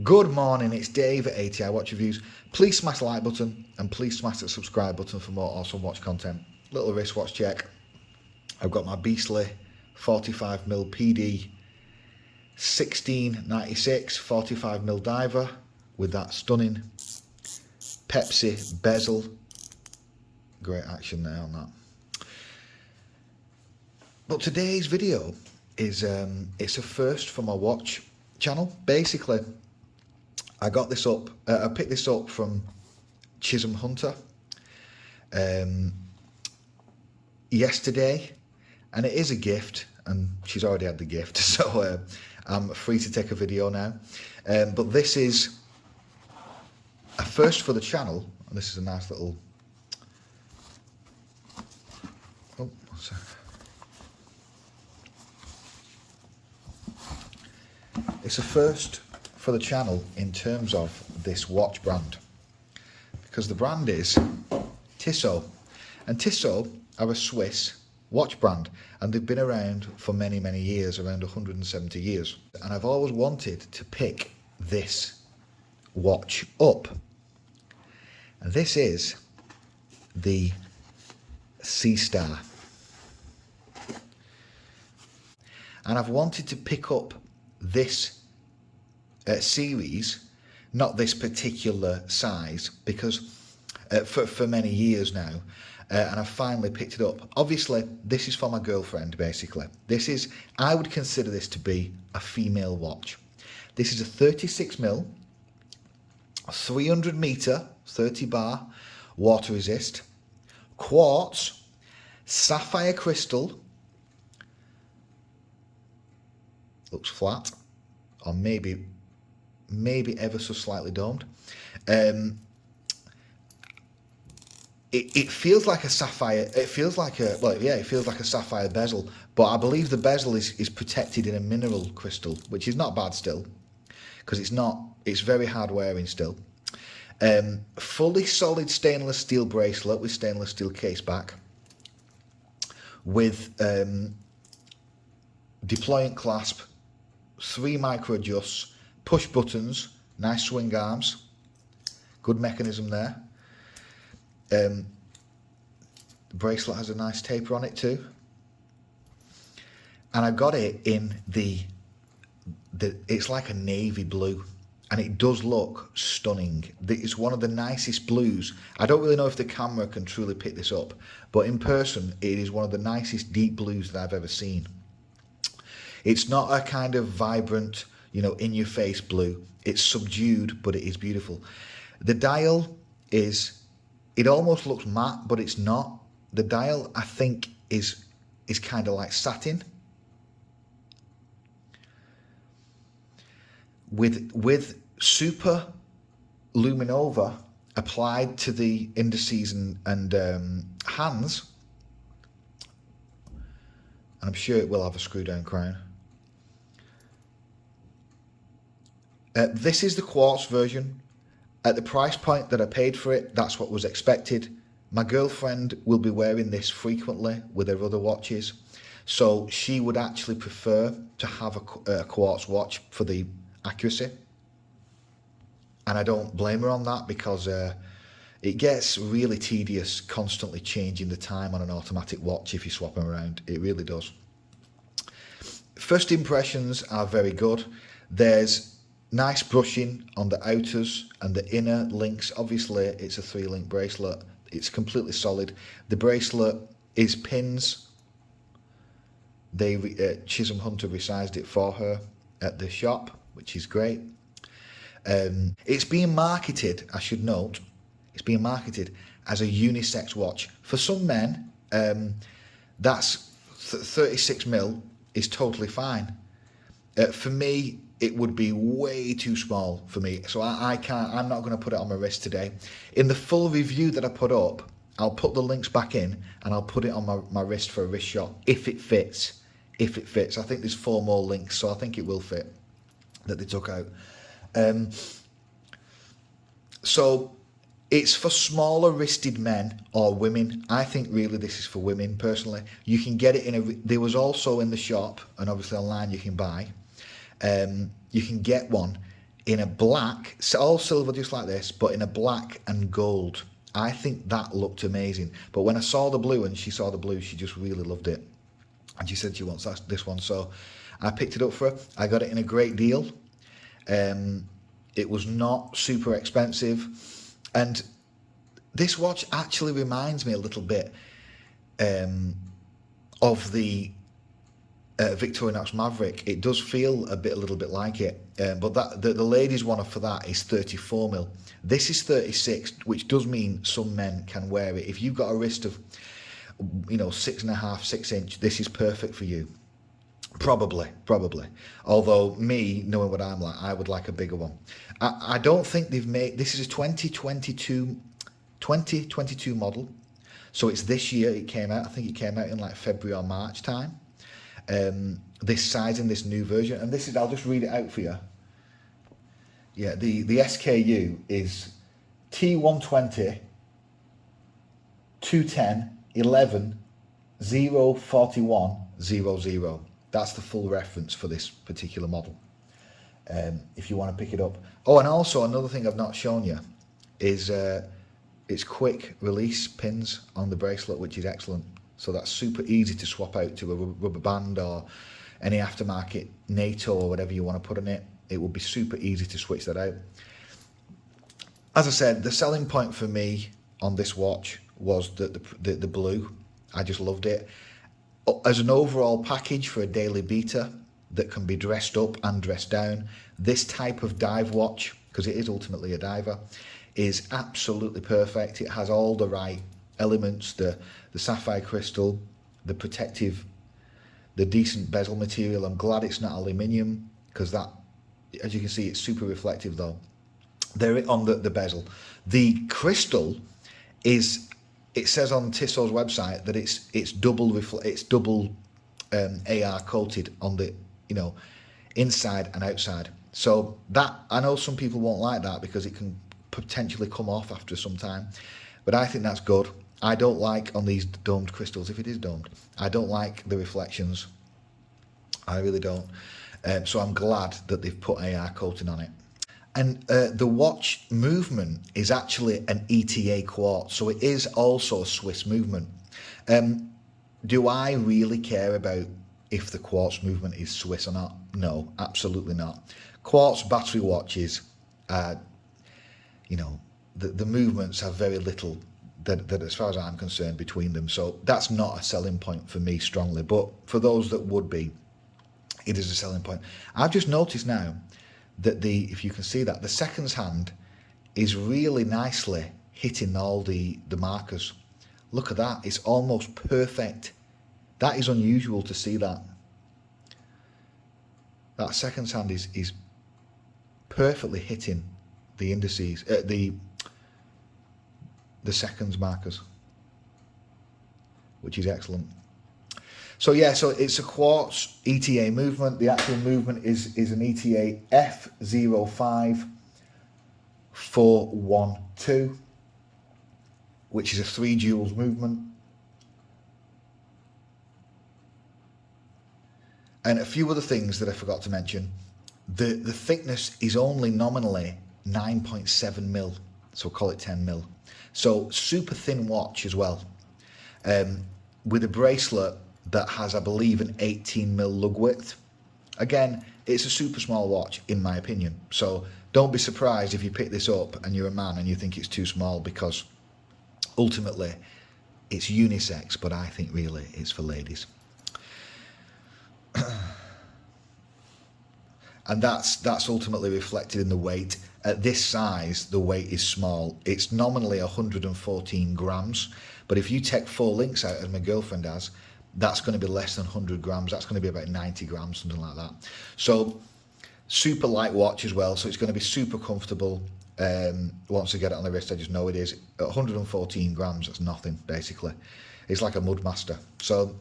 Good morning, it's Dave at ATI Watch Reviews. Please smash the like button and please smash the subscribe button for more awesome watch content. Little wristwatch check. I've got my Beastly 45mm PD 1696 45mm diver with that stunning Pepsi bezel. Great action there on that. But today's video is it's a first for my watch channel. Basically, I got this up. I picked this up from Chisholm Hunter yesterday, and it is a gift. And she's already had the gift, so I'm free to take a video now. But this is a first for the channel, and this is a nice little. Oh, sorry. It's a first for the channel in terms of this watch brand, because the brand is Tissot, and Tissot are a Swiss watch brand, and they've been around for many years, around 170 years, and I've always wanted to pick this watch up, and this is the Seastar, and I've wanted to pick up this series, not this particular size, because for many years now, and I finally picked it up. Obviously, this is for my girlfriend, basically. This is, I would consider this to be a female watch. This is a 36mm, 300 meter, 30 bar, water resist, quartz, sapphire crystal, looks flat, or maybe ever so slightly domed. It feels like a sapphire. It feels like a, well, yeah, it feels like a sapphire bezel, but I believe the bezel is protected in a mineral crystal, which is not bad still, because it's very hard wearing still. Fully solid stainless steel bracelet with stainless steel case back, with deployant clasp, 3 micro adjusts, push buttons, nice swing arms, good mechanism there. The bracelet has a nice taper on it too, and I got it in the it's like a navy blue, and it does look stunning. It's one of the nicest blues. I don't really know if the camera can truly pick this up, but in person it is one of the nicest deep blues that I've ever seen. It's not a kind of vibrant, in-your-face blue. It's subdued, but it is beautiful. The dial is, it almost looks matte, but it's not. The dial, I think, is kind of like satin, with super luminova applied to the indices and hands, and I'm sure it will have a screw down crown. This is the quartz version. At the price point that I paid for it, that's what was expected. My girlfriend will be wearing this frequently with her other watches, so she would actually prefer to have a quartz watch for the accuracy. And I don't blame her on that, because it gets really tedious constantly changing the time on an automatic watch if you swap them around. It really does. First impressions are very good. There's nice brushing on the outers and the inner links. Obviously, it's a 3-link bracelet. It's completely solid. The bracelet is pins. Chisholm Hunter resized it for her at the shop, which is great. It's being marketed, I should note, it's being marketed as a unisex watch. For some men, that's 36mm is totally fine. For me, it would be way too small for me, so I can't. I'm not going to put it on my wrist today. In the full review that I put up, I'll put the links back in, and I'll put it on my wrist for a wrist shot if it fits. If it fits, I think there's 4 more links, so I think it will fit that they took out. So it's for smaller wristed men or women. I think really this is for women personally. You can get it there was also in the shop, and obviously online you can buy. You can get one in a black, all silver just like this, but in a black and gold. I think that looked amazing. But when I saw the blue and she saw the blue, she just really loved it. And she said she wants this one. So I picked it up for her. I got it in a great deal. It was not super expensive. And this watch actually reminds me a little bit of the Victorinox Maverick. It does feel a little bit like it, but the ladies one for that is 34mm. This is 36, which does mean some men can wear it. If you've got a wrist of, 6.5, 6 inch, this is perfect for you. Probably. Although me, knowing what I'm like, I would like a bigger one. I don't think they've made, this is a 2022 model. So it's this year it came out. I think it came out in like February or March time. This size in this new version, and this is, I'll just read it out for you. Yeah, the SKU is T1202101104100. That's the full reference for this particular model. If you want to pick it up. Oh, and also another thing I've not shown you is it's quick release pins on the bracelet, which is excellent. So that's super easy to swap out to a rubber band or any aftermarket NATO or whatever you want to put on it. It will be super easy to switch that out. As I said, the selling point for me on this watch was the blue. I just loved it. As an overall package for a daily beater that can be dressed up and dressed down, this type of dive watch, because it is ultimately a diver, is absolutely perfect. It has all the right elements, the sapphire crystal, the protective, the decent bezel material. I'm glad it's not aluminium, because that, as you can see, it's super reflective though. There on the bezel. The crystal is, it says on Tissot's website that it's double AR coated on the inside and outside. So that, I know some people won't like that because it can potentially come off after some time, but I think that's good. I don't like on these domed crystals, if it is domed, I don't like the reflections. I really don't. So I'm glad that they've put AR coating on it. And the watch movement is actually an ETA quartz, so it is also a Swiss movement. Do I really care about if the quartz movement is Swiss or not? No, absolutely not. Quartz battery watches, the movements have very little that as far as I'm concerned between them, so that's not a selling point for me strongly, but for those that would be, it is a selling point. I've just noticed now that if you can see that, the seconds hand is really nicely hitting all the markers. Look at that, it's almost perfect. That is unusual to see that. That seconds hand is perfectly hitting the indices, the seconds markers, which is excellent. So yeah, so it's a quartz ETA movement. The actual movement is an ETA F05412, which is a 3 joules movement. And a few other things that I forgot to mention. The thickness is only nominally 9.7 mil, so call it 10 mil. So super thin watch as well, with a bracelet that has, I believe, an 18 mil lug width. Again, it's a super small watch in my opinion. So don't be surprised if you pick this up and you're a man and you think it's too small, because ultimately it's unisex, but I think really it's for ladies. And that's ultimately reflected in the weight. At this size, the weight is small. It's nominally 114 grams, but if you take 4 links out, as my girlfriend has, that's going to be less than 100 grams. That's going to be about 90 grams, something like that. So super light watch as well, so it's going to be super comfortable. Once I get it on the wrist, I just know it is. At 114 grams, that's nothing, basically. It's like a Mudmaster. So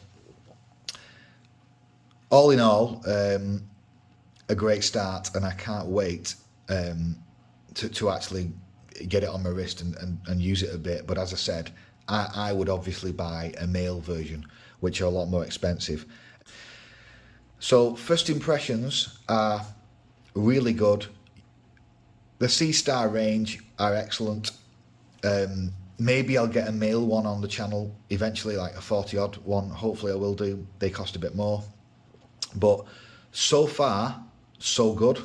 all in all, a great start, and I can't wait to actually get it on my wrist and use it a bit. But as I said, I would obviously buy a male version, which are a lot more expensive. So first impressions are really good. The Seastar range are excellent. Maybe I'll get a male one on the channel eventually, like a 40 odd one. Hopefully I will do. They cost a bit more. But so far, so good.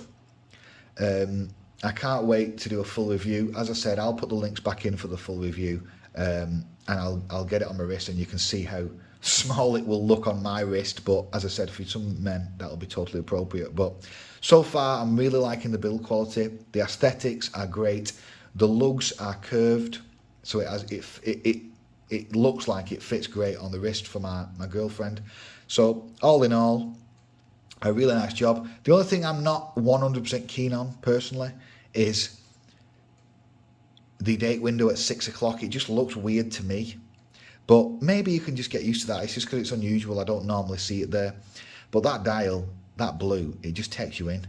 I can't wait to do a full review. As I said, I'll put the links back in for the full review, and I'll get it on my wrist, and you can see how small it will look on my wrist. But as I said, for some men, that'll be totally appropriate. But so far, I'm really liking the build quality. The aesthetics are great. The lugs are curved, so it looks like it fits great on the wrist for my girlfriend. So all in all, a really nice job. The only thing I'm not 100% keen on personally is the date window at 6 o'clock. It just looks weird to me, but maybe you can just get used to that. It's just because it's unusual. I don't normally see it there, but that dial, that blue, it just takes you in.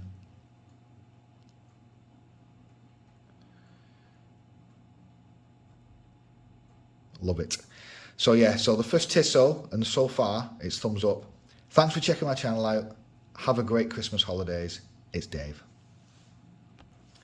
Love it. So yeah, so the first Tissot, and so far it's thumbs up. Thanks for checking my channel out. Have a great Christmas holidays. It's Dave.